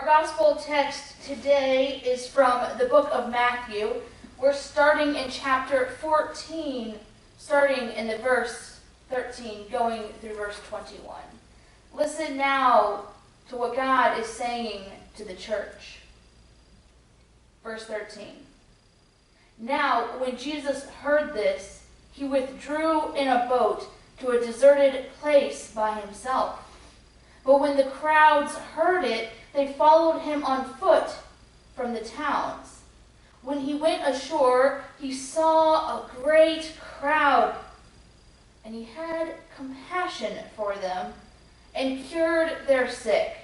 gospel text today is from the book of Matthew. We're starting in chapter 14, starting in the verse 13, going through verse 21. Listen now to what God is saying to the church. Verse 13. Now, when Jesus heard this, he withdrew in a boat to a deserted place by himself. But when the crowds heard it, they followed him on foot from the towns. When he went ashore, he saw a great crowd, and he had compassion for them and cured their sick.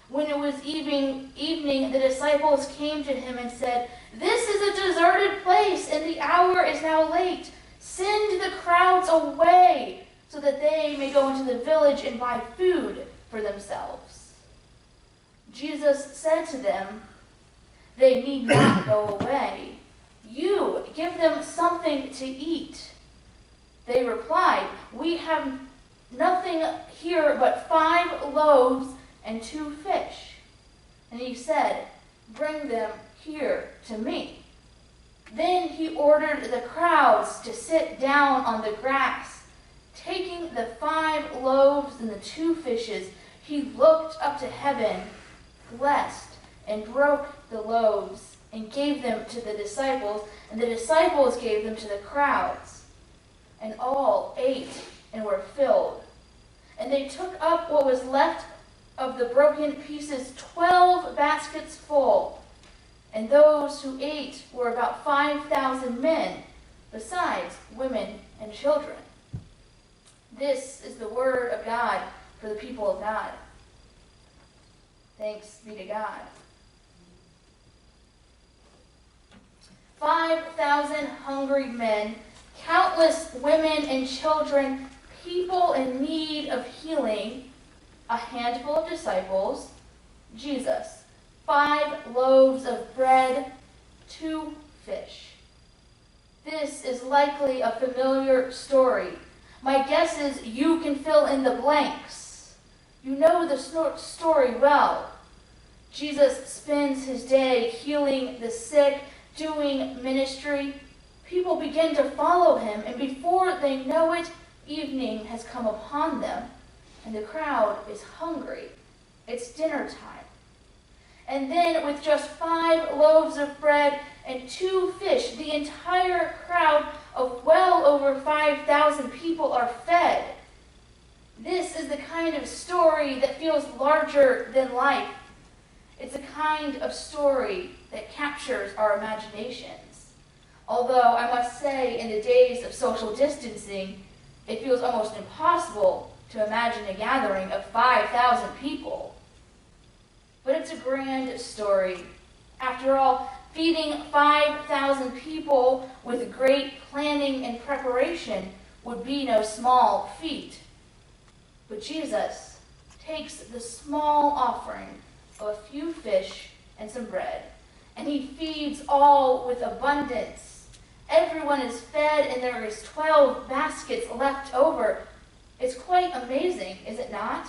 When it was evening, the disciples came to him and said, "This is a deserted place, and the hour is now late. Send the crowds away so that they may go into the village and buy food for themselves." Jesus said to them, "They need not go away. You give them something to eat." They replied, "We have nothing here but 5 loaves and 2 fish." And he said, "Bring them here to me." Then he ordered the crowds to sit down on the grass. Taking the 5 loaves and the 2 fishes, he looked up to heaven, blessed, and broke the loaves and gave them to the disciples, and the disciples gave them to the crowds. And all ate and were filled. And they took up what was left of the broken pieces, 12 baskets full. And those who ate were about 5,000 men, besides women and children. This is the word of God for the people of God. Thanks be to God. 5,000 hungry men, countless women and children, people in need of healing, a handful of disciples, Jesus, 5 loaves of bread, 2 fish. This is likely a familiar story. My guess is you can fill in the blanks. You know the story well. Jesus spends his day healing the sick, doing ministry. People begin to follow him, and before they know it, evening has come upon them, and the crowd is hungry. It's dinner time. And then with just 5 loaves of bread and 2 fish, the entire crowd of well over 5,000 people are fed. This is the kind of story that feels larger than life. It's a kind of story that captures our imaginations. Although I must say, in the days of social distancing, it feels almost impossible to imagine a gathering of 5,000 people. But it's a grand story. After all, feeding 5,000 people with great planning and preparation would be no small feat. But Jesus takes the small offering of a few fish and some bread, and he feeds all with abundance. Everyone is fed, and there is 12 baskets left over. It's quite amazing, is it not?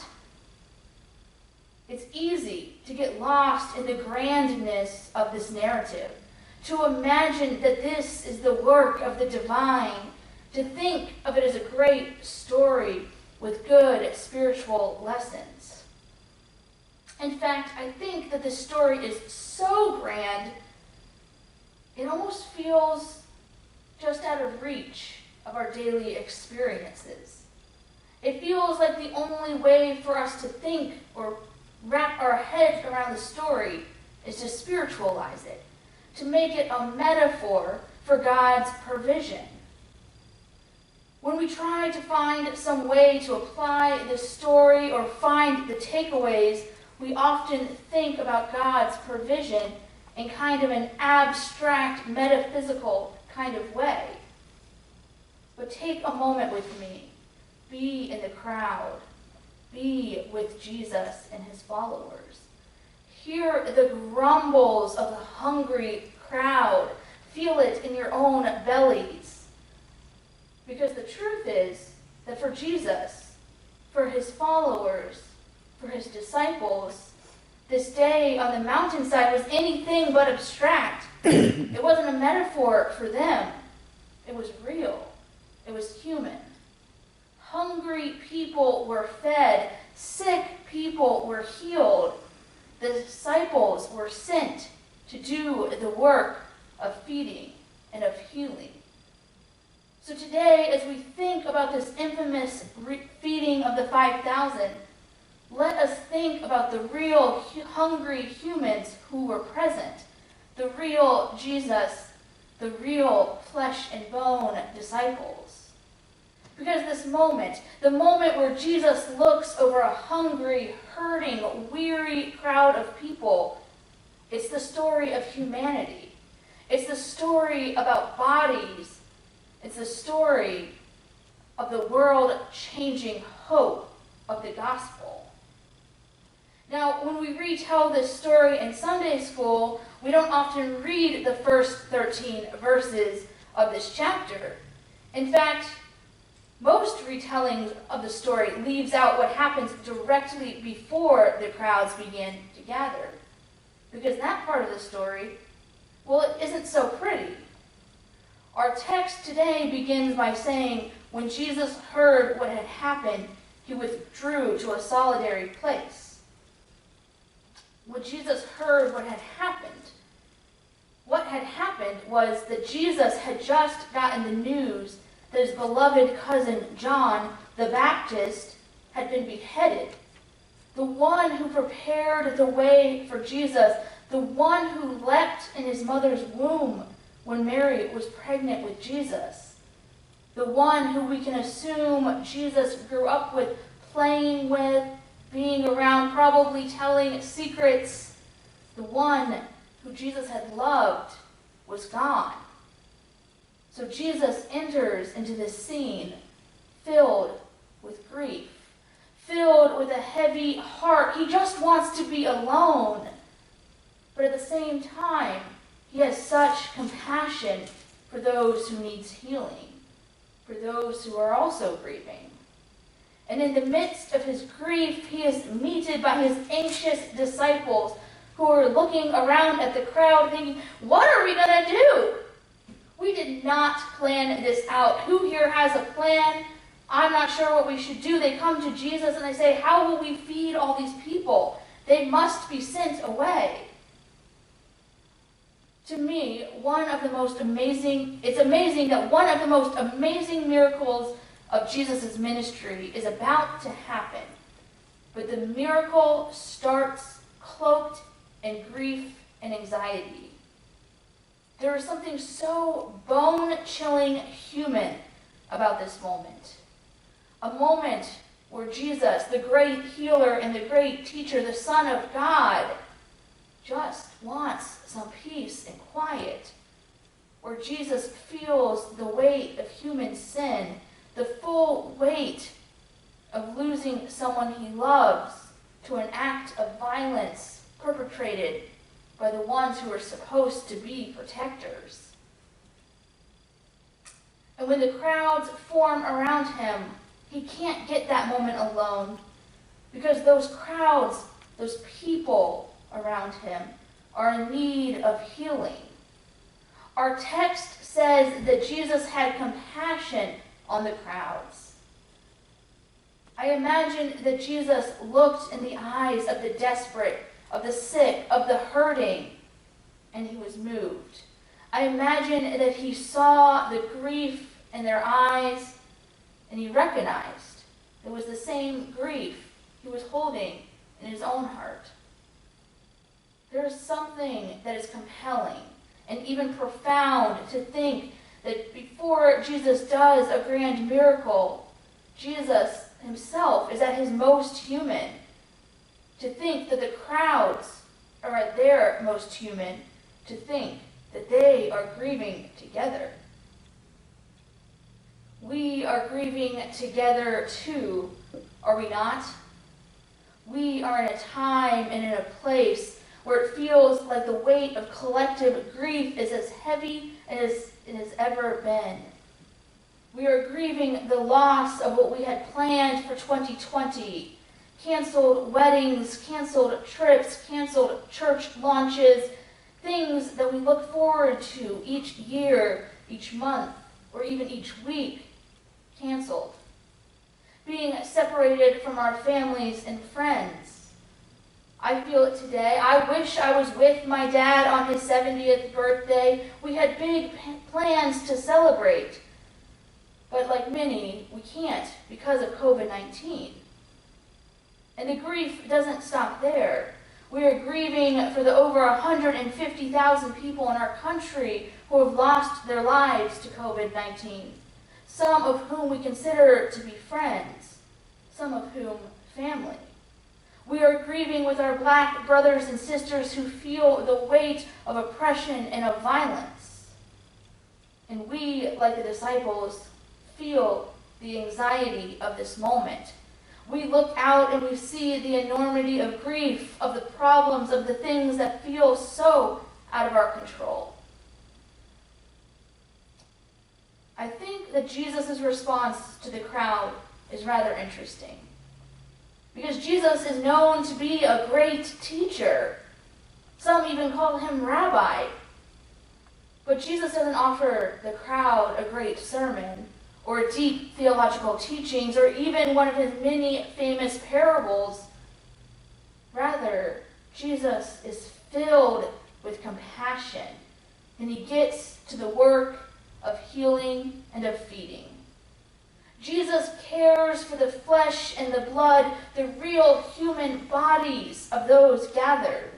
It's easy to get lost in the grandness of this narrative, to imagine that this is the work of the divine, to think of it as a great story with good spiritual lessons. In fact, I think that this story is so grand, it almost feels just out of reach of our daily experiences. It feels like the only way for us to think or wrap our heads around the story is to spiritualize it, to make it a metaphor for God's provision. When we try to find some way to apply the story or find the takeaways, we often think about God's provision in kind of an abstract, metaphysical kind of way. But take a moment with me. Be in the crowd. Be with Jesus and his followers. Hear the grumbles of the hungry crowd. Feel it in your own bellies. Because the truth is that for Jesus, for his followers, for his disciples, This day on the mountainside was anything but abstract. It wasn't a metaphor for them. It was real. It was human. Hungry people were fed. Sick people were healed. The disciples were sent to do the work of feeding and of healing. So today, as we think about this infamous feeding of the 5,000, let us think about the real hungry humans who were present, the real Jesus, the real flesh and bone disciples. Because this moment, the moment where Jesus looks over a hungry, hurting, weary crowd of people, it's the story of humanity. It's the story about bodies. It's the story of the world-changing hope of the gospel. Now, when we retell this story in Sunday school, we don't often read the first 13 verses of this chapter. In fact, most retellings of the story leaves out what happens directly before the crowds begin to gather. Because that part of the story, well, it isn't so pretty. Our text today begins by saying, when Jesus heard what had happened, he withdrew to a solitary place. When Jesus heard what had happened was that Jesus had just gotten the news that his beloved cousin John the Baptist had been beheaded. The one who prepared the way for Jesus, the one who leapt in his mother's womb when Mary was pregnant with Jesus, the one who we can assume Jesus grew up with, playing with, being around, probably telling secrets, the one who Jesus had loved was gone. So Jesus enters into this scene filled with grief, filled with a heavy heart. He just wants to be alone. But at the same time, he has such compassion for those who need healing, for those who are also grieving. And in the midst of his grief, he is meted by his anxious disciples who are looking around at the crowd thinking, what are we going to do? We did not plan this out. Who here has a plan? I'm not sure what we should do. They come to Jesus and they say, how will we feed all these people? They must be sent away. To me, it's amazing that one of the most amazing miracles of Jesus' ministry is about to happen. But the miracle starts cloaked in grief and anxiety. There is something so bone-chilling human about this moment. A moment where Jesus, the great healer and the great teacher, the Son of God, just wants some peace and quiet. Where Jesus feels the weight of human sin, the full weight of losing someone he loves to an act of violence perpetrated by the ones who are supposed to be protectors. And when the crowds form around him, he can't get that moment alone, because those crowds, those people around him, are in need of healing. Our text says that Jesus had compassion on the crowds. I imagine that Jesus looked in the eyes of the desperate, of the sick, of the hurting, and he was moved. I imagine that he saw the grief in their eyes, and he recognized it was the same grief he was holding in his own heart. There is something that is compelling and even profound to think that before Jesus does a grand miracle, Jesus himself is at his most human. To think that the crowds are at their most human, to think that they are grieving together. We are grieving together too, are we not? We are in a time and in a place where it feels like the weight of collective grief is as heavy as it has ever been. We are grieving the loss of what we had planned for 2020, canceled weddings, canceled trips, canceled church launches, things that we look forward to each year, each month, or even each week, canceled. Being separated from our families and friends. I feel it today. I wish I was with my dad on his 70th birthday. We had big plans to celebrate. But like many, we can't because of COVID-19. And the grief doesn't stop there. We are grieving for the over 150,000 people in our country who have lost their lives to COVID-19, some of whom we consider to be friends, some of whom family. We are grieving with our Black brothers and sisters who feel the weight of oppression and of violence. And we, like the disciples, feel the anxiety of this moment. We look out and we see the enormity of grief, of the problems, of the things that feel so out of our control. I think that Jesus' response to the crowd is rather interesting. Because Jesus is known to be a great teacher. Some even call him rabbi. But Jesus doesn't offer the crowd a great sermon, or deep theological teachings, or even one of his many famous parables. Rather, Jesus is filled with compassion, and he gets to the work of healing and of feeding. Jesus cares for the flesh and the blood, the real human bodies of those gathered.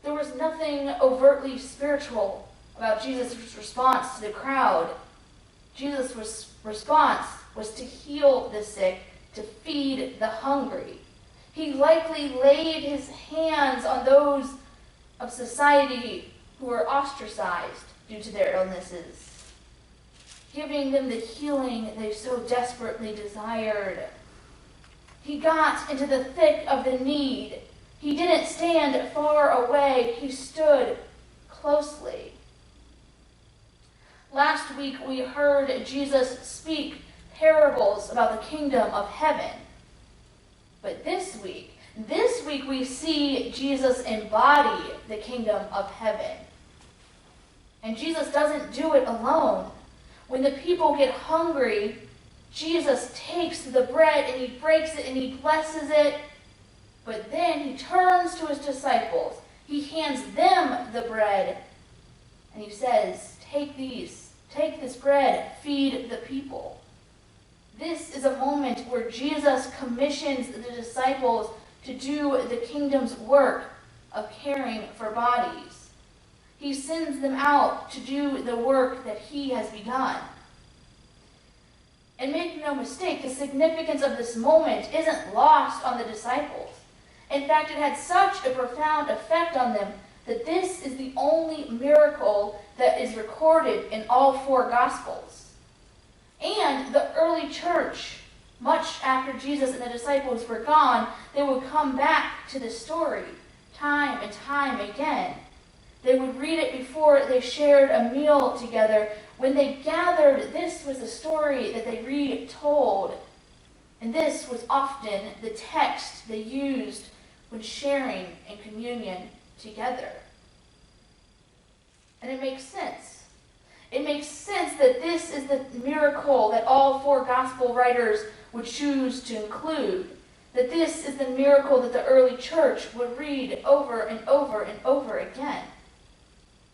There was nothing overtly spiritual about Jesus' response to the crowd. Jesus' response was to heal the sick, to feed the hungry. He likely laid his hands on those of society who were ostracized due to their illnesses, giving them the healing they so desperately desired. He got into the thick of the need. He didn't stand far away. He stood closely. Last week we heard Jesus speak parables about the kingdom of heaven. But this week we see Jesus embody the kingdom of heaven. And Jesus doesn't do it alone. When the people get hungry, Jesus takes the bread and he breaks it and he blesses it. But then he turns to his disciples. He hands them the bread and he says, take this bread, feed the people. This is a moment where Jesus commissions the disciples to do the kingdom's work of caring for bodies. He sends them out to do the work that he has begun. And make no mistake, the significance of this moment isn't lost on the disciples. In fact, it had such a profound effect on them that this is the only miracle that is recorded in all four Gospels. And the early church, much after Jesus and the disciples were gone, they would come back to the story time and time again. They would read it before they shared a meal together. When they gathered, this was the story that they retold. And this was often the text they used when sharing in communion together. And it makes sense. It makes sense that this is the miracle that all four gospel writers would choose to include. That this is the miracle that the early church would read over and over and over again.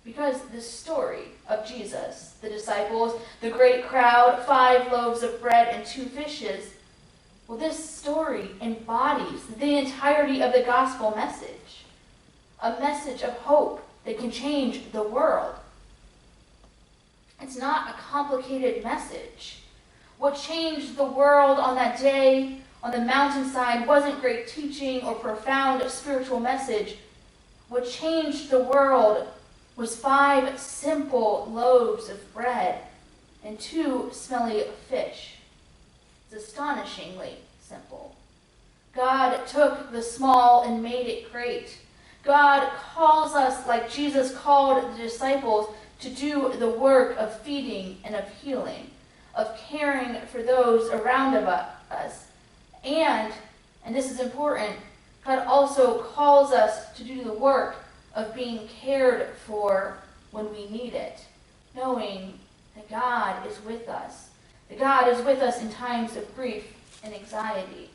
Because the story of Jesus, the disciples, the great crowd, 5 loaves of bread and 2 fishes, well, this story embodies the entirety of the gospel message. A message of hope that can change the world. It's not a complicated message. What changed the world on that day on the mountainside wasn't great teaching or profound spiritual message. What changed the world was 5 simple loaves of bread and 2 smelly fish. It's astonishingly simple. God took the small and made it great. God calls us, like Jesus called the disciples, to do the work of feeding and of healing, of caring for those around us, and And this is important. God also calls us to do the work of being cared for when we need it, knowing that God is with us. That God is with us in times of grief and anxiety.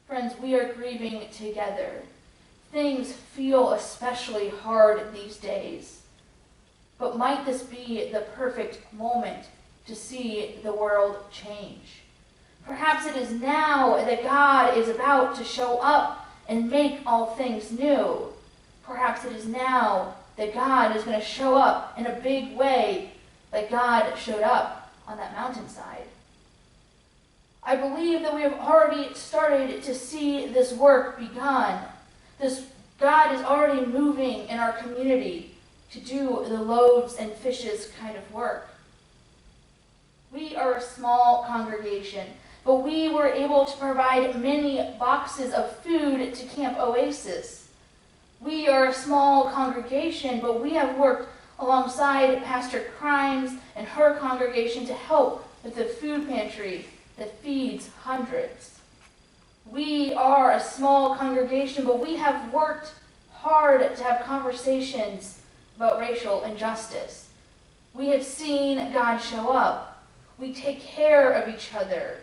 Friends, we are grieving together. Things feel especially hard these days. But might this be the perfect moment to see the world change? Perhaps it is now that God is about to show up and make all things new. Perhaps it is now that God is going to show up in a big way, like God showed up on that mountainside. I believe that we have already started to see this work begun. God is already moving in our community to do the loaves and fishes kind of work. We are a small congregation, but we were able to provide many boxes of food to Camp Oasis. We are a small congregation, but we have worked alongside Pastor Crimes and her congregation to help with the food pantry that feeds hundreds. We are a small congregation, but we have worked hard to have conversations about racial injustice. We have seen God show up. We take care of each other.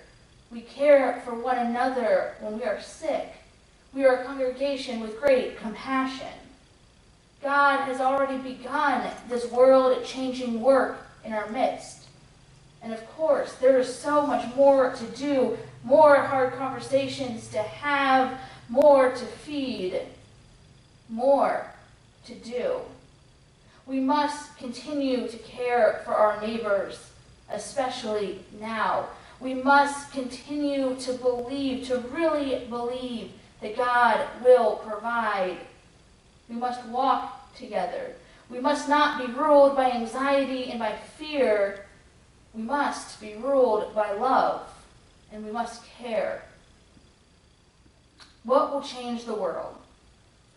We care for one another when we are sick. We are a congregation with great compassion. God has already begun this world-changing work in our midst. And of course, there is so much more to do, more hard conversations to have, more to feed, more to do. We must continue to care for our neighbors, especially now. We must continue to believe, to really believe that God will provide. We must walk together. We must not be ruled by anxiety and by fear. We must be ruled by love, and we must care. What will change the world?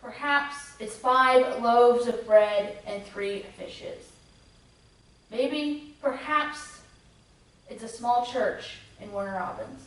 Perhaps it's 5 loaves of bread and 3 fishes. Maybe, perhaps, it's a small church in Warner Robins.